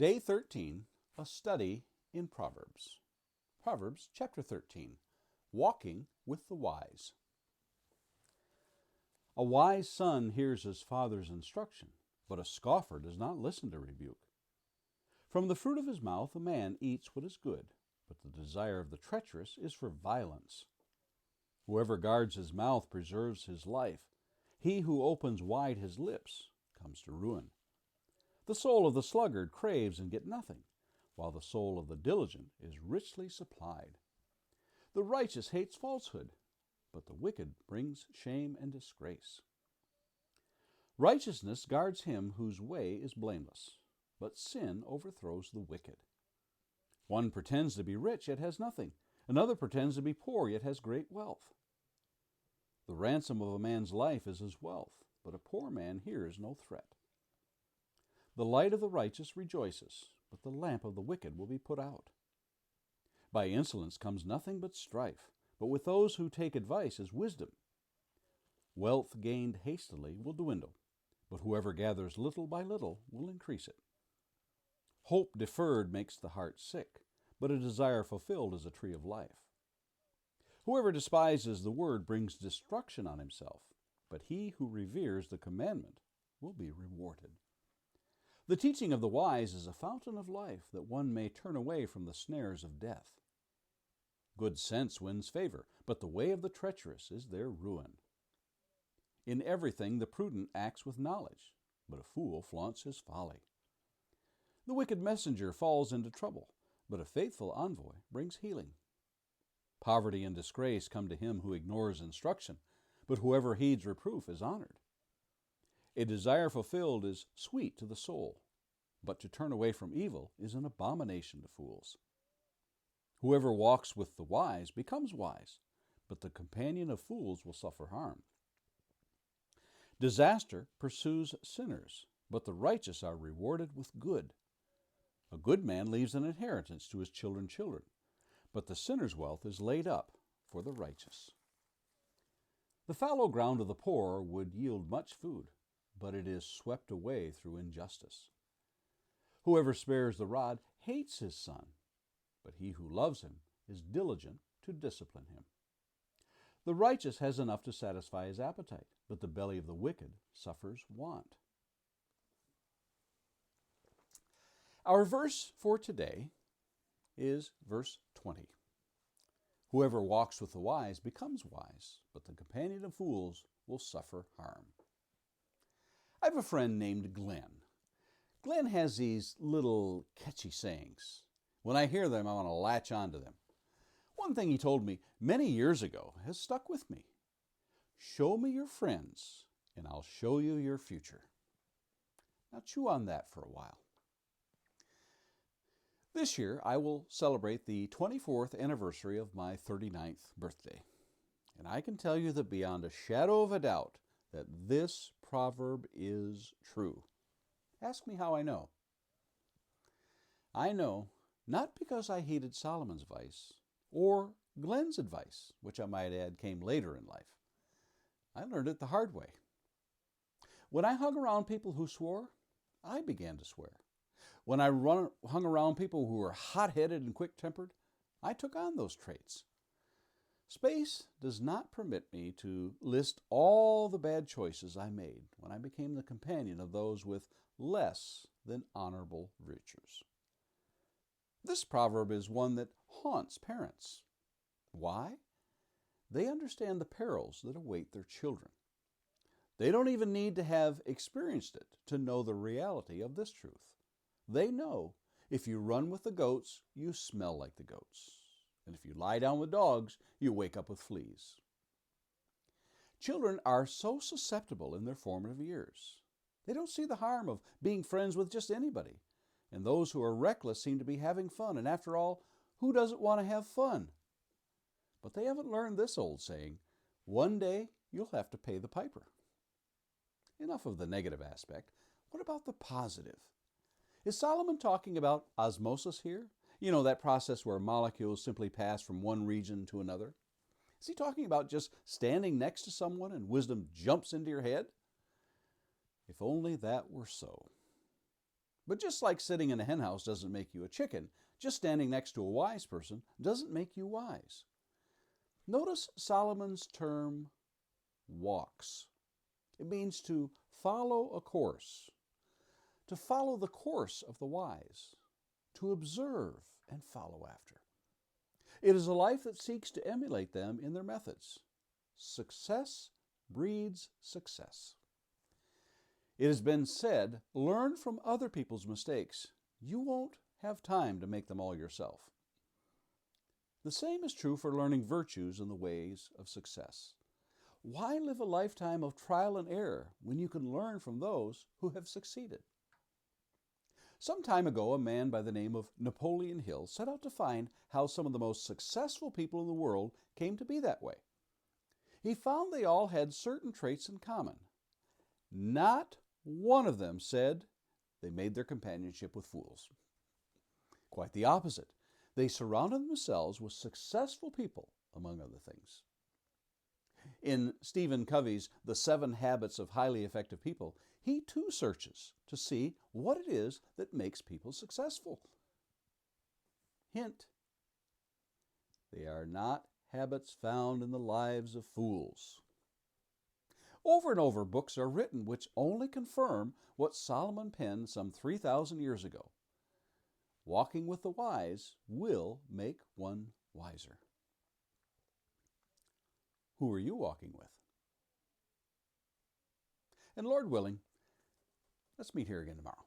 Day 13, A Study in Proverbs. Proverbs chapter 13, Walking with the Wise. A wise son hears his father's instruction, but a scoffer does not listen to rebuke. From the fruit of his mouth a man eats what is good, but the desire of the treacherous is for violence. Whoever guards his mouth preserves his life. He who opens wide his lips comes to ruin. The soul of the sluggard craves and gets nothing, while the soul of the diligent is richly supplied. The righteous hates falsehood, but the wicked brings shame and disgrace. Righteousness guards him whose way is blameless, but sin overthrows the wicked. One pretends to be rich, yet has nothing. Another pretends to be poor, yet has great wealth. The ransom of a man's life is his wealth, but a poor man hears no threat. The light of the righteous rejoices, but the lamp of the wicked will be put out. By insolence comes nothing but strife, but with those who take advice is wisdom. Wealth gained hastily will dwindle, but whoever gathers little by little will increase it. Hope deferred makes the heart sick, but a desire fulfilled is a tree of life. Whoever despises the word brings destruction on himself, but he who reveres the commandment will be rewarded. The teaching of the wise is a fountain of life, that one may turn away from the snares of death. Good sense wins favor, but the way of the treacherous is their ruin. In everything the prudent acts with knowledge, but a fool flaunts his folly. The wicked messenger falls into trouble, but a faithful envoy brings healing. Poverty and disgrace come to him who ignores instruction, but whoever heeds reproof is honored. A desire fulfilled is sweet to the soul, but to turn away from evil is an abomination to fools. Whoever walks with the wise becomes wise, but the companion of fools will suffer harm. Disaster pursues sinners, but the righteous are rewarded with good. A good man leaves an inheritance to his children's children, but the sinner's wealth is laid up for the righteous. The fallow ground of the poor would yield much food, but it is swept away through injustice. Whoever spares the rod hates his son, but he who loves him is diligent to discipline him. The righteous has enough to satisfy his appetite, but the belly of the wicked suffers want. Our verse for today is verse 20. Whoever walks with the wise becomes wise, but the companion of fools will suffer harm. I have a friend named Glenn. Glenn has these little catchy sayings. When I hear them, I want to latch onto them. One thing he told me many years ago has stuck with me. Show me your friends, and I'll show you your future. Now chew on that for a while. This year, I will celebrate the 24th anniversary of my 39th birthday. And I can tell you that beyond a shadow of a doubt, that this proverb is true. Ask me how I know. I know not because I heeded Solomon's advice or Glenn's advice, which I might add came later in life. I learned it the hard way. When I hung around people who swore, I began to swear. When I hung around people who were hot-headed and quick-tempered, I took on those traits. Space does not permit me to list all the bad choices I made when I became the companion of those with less than honorable virtues. This proverb is one that haunts parents. Why? They understand the perils that await their children. They don't even need to have experienced it to know the reality of this truth. They know if you run with the goats, you smell like the goats. And if you lie down with dogs, you wake up with fleas. Children are so susceptible in their formative years. They don't see the harm of being friends with just anybody. And those who are reckless seem to be having fun. And after all, who doesn't want to have fun? But they haven't learned this old saying, one day you'll have to pay the piper. Enough of the negative aspect. What about the positive? Is Solomon talking about osmosis here? You know, that process where molecules simply pass from one region to another? Is he talking about just standing next to someone and wisdom jumps into your head? If only that were so. But just like sitting in a henhouse doesn't make you a chicken, just standing next to a wise person doesn't make you wise. Notice Solomon's term walks. It means to follow a course, to follow the course of the wise, to observe and follow after. It is a life that seeks to emulate them in their methods. Success breeds success. It has been said, learn from other people's mistakes. You won't have time to make them all yourself. The same is true for learning virtues and the ways of success. Why live a lifetime of trial and error when you can learn from those who have succeeded? Some time ago, a man by the name of Napoleon Hill set out to find how some of the most successful people in the world came to be that way. He found they all had certain traits in common. Not one of them said they made their companionship with fools. Quite the opposite. They surrounded themselves with successful people, among other things. In Stephen Covey's The 7 Habits of Highly Effective People, he too searches to see what it is that makes people successful. Hint: they are not habits found in the lives of fools. Over and over, books are written which only confirm what Solomon penned some 3,000 years ago. Walking with the wise will make one wiser. Who are you walking with? And Lord willing, let's meet here again tomorrow.